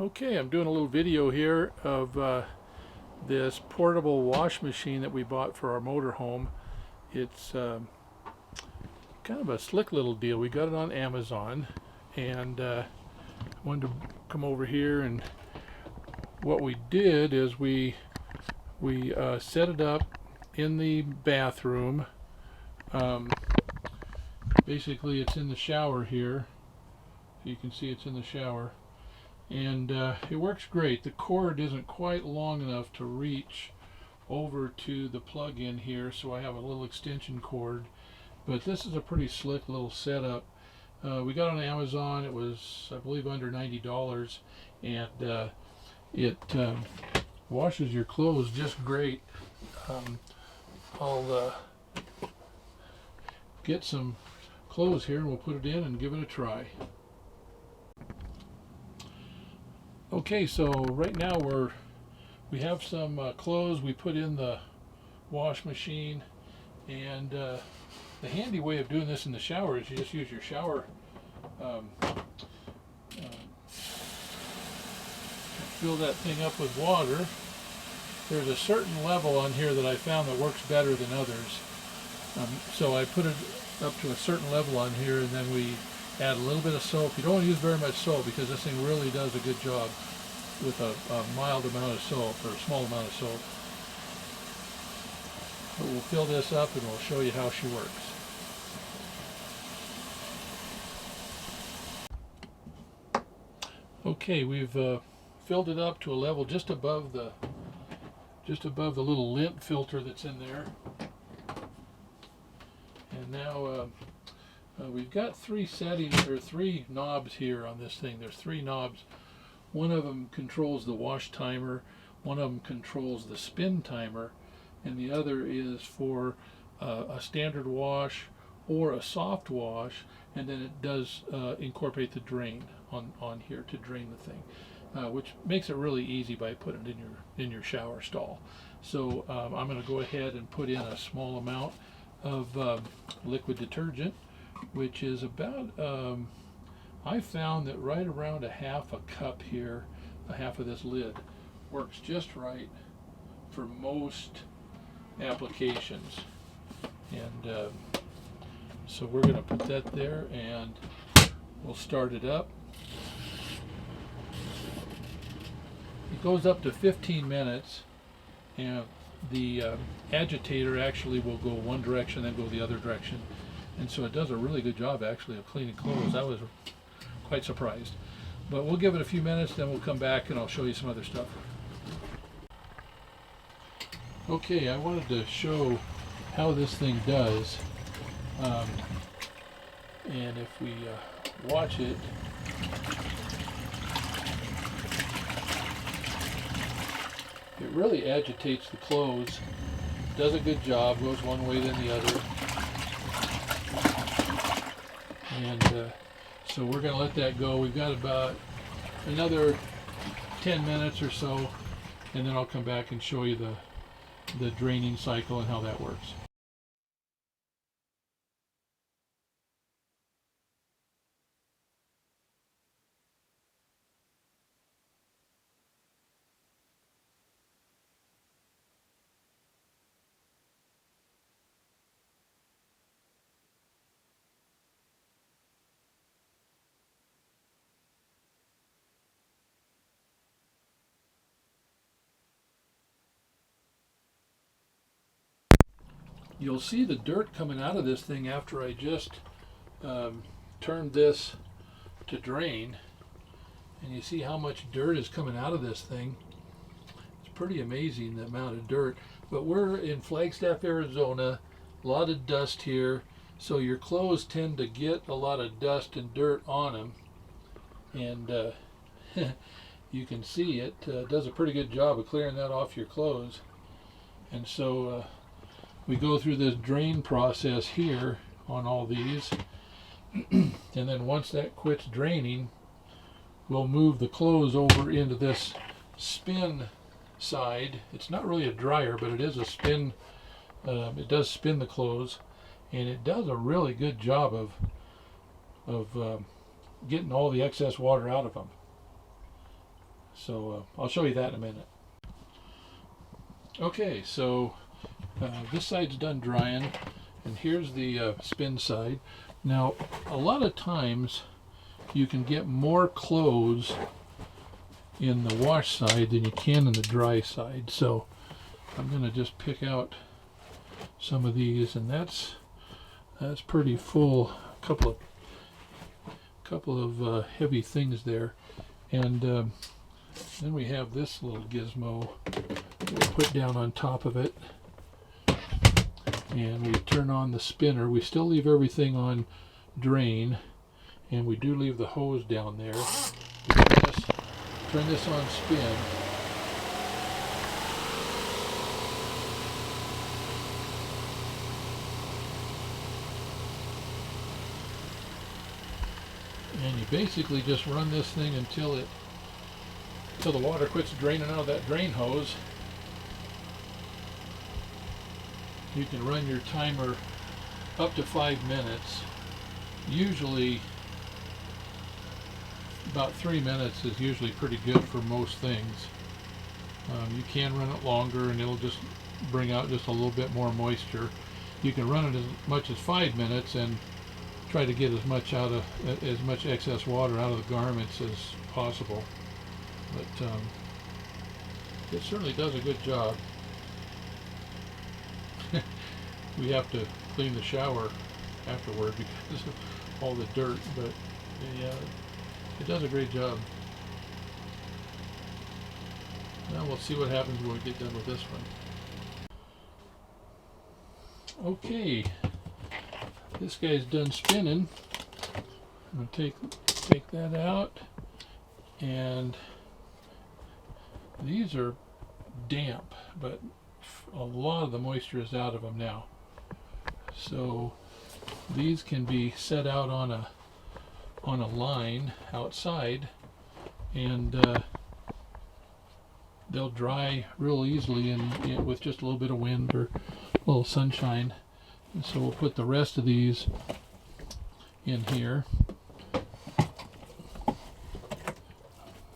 Okay, I'm doing a little video here of this portable wash machine that we bought for our motorhome. It's kind of a slick little deal. We got it on Amazon, and wanted to come over here, and what we did is we set it up in the bathroom. Basically, it's in the shower here. You can see it's in the shower. And it works great. The cord isn't quite long enough to reach over to the plug-in here, so I have a little extension cord. But this is a pretty slick little setup. We got it on Amazon. It was, I believe, under $90, and it washes your clothes just great. I'll get some clothes here and we'll put it in and give it a try. Okay, so right now we have some clothes we put in the wash machine, and the handy way of doing this in the shower is you just use your shower fill that thing up with water. There's a certain level on here that I found that works better than others, so I put it up to a certain level on here, and then we add a little bit of soap. You don't want to use very much soap because this thing really does a good job with a mild amount of soap, or a small amount of soap. But we'll fill this up and we'll show you how she works. Okay, we've filled it up to a level just above the little lint filter that's in there. And now we've got three settings, or three knobs here on this thing. There's three knobs. One of them controls the wash timer, one of them controls the spin timer, and the other is for a standard wash or a soft wash, and then it does incorporate the drain on here to drain the thing, which makes it really easy by putting it in your shower stall. So I'm going to go ahead and put in a small amount of liquid detergent, which is about I found that right around a half a cup here, a half of this lid, works just right for most applications. And so we're going to put that there, and we'll start it up. It goes up to 15 minutes, and the agitator actually will go one direction, then go the other direction. And so it does a really good job actually of cleaning clothes. I was quite surprised. But we'll give it a few minutes, then we'll come back and I'll show you some other stuff. Okay, I wanted to show how this thing does. And if we watch it, it really agitates the clothes, does a good job, goes one way then the other. And so we're going to let that go. We've got about another 10 minutes or so, and then I'll come back and show you the draining cycle and how that works. You'll see the dirt coming out of this thing after I just turned this to drain, and you see how much dirt is coming out of this thing. It's pretty amazing, the amount of dirt. But we're in Flagstaff, Arizona, a lot of dust here, so your clothes tend to get a lot of dust and dirt on them, and you can see it does a pretty good job of clearing that off your clothes. And so we go through this drain process here on all these, and then once that quits draining, we'll move the clothes over into this spin side. It's not really a dryer, but it is a spin. It does spin the clothes, and it does a really good job of getting all the excess water out of them. So I'll show you that in a minute. Okay, so this side's done drying, and here's the spin side. Now, a lot of times you can get more clothes in the wash side than you can in the dry side. So I'm going to just pick out some of these, and that's pretty full. A couple of heavy things there, and then we have this little gizmo we'll put down on top of it, and we turn on the spinner. We still leave everything on drain, and we do leave the hose down there. Turn this on spin. And you basically just run this thing until the water quits draining out of that drain hose. You can run your timer up to 5 minutes. Usually about 3 minutes is usually pretty good for most things. You can run it longer and it'll just bring out just a little bit more moisture. You can run it as much as 5 minutes and try to get as much excess water out of the garments as possible. But it certainly does a good job. We have to clean the shower afterward because of all the dirt, but yeah, it does a great job. Now we'll see what happens when we get done with this one. Okay, this guy's done spinning. I'm going to take that out, and these are damp, but a lot of the moisture is out of them now. So these can be set out on a line outside, and they'll dry real easily and with just a little bit of wind or a little sunshine. And so we'll put the rest of these in here.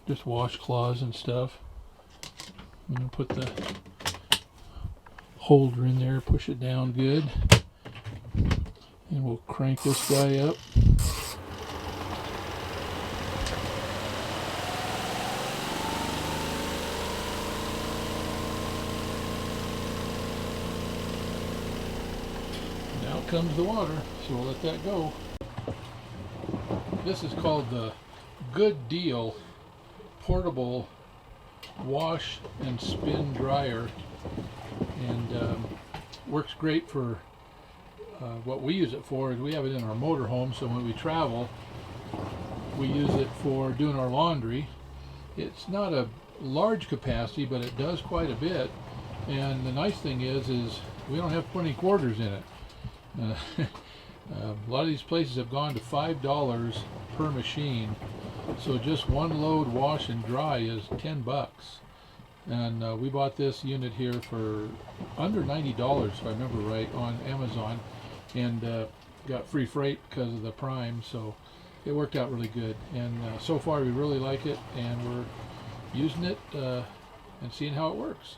Just washcloths and stuff. I'm going to put the holder in there, push it down good, and we'll crank this guy up. Now comes the water, so we'll let that go. This is called the Good Deal Portable Wash and Spin Dryer, and works great for what we use it for. Is we have it in our motorhome, so when we travel we use it for doing our laundry. It's not a large capacity, but it does quite a bit, and the nice thing is we don't have to put any quarters in it. A lot of these places have gone to $5 per machine, so just one load wash and dry is $10. And we bought this unit here for under $90, if I remember right, on Amazon, and got free freight because of the Prime, so it worked out really good. And so far we really like it, and we're using it and seeing how it works.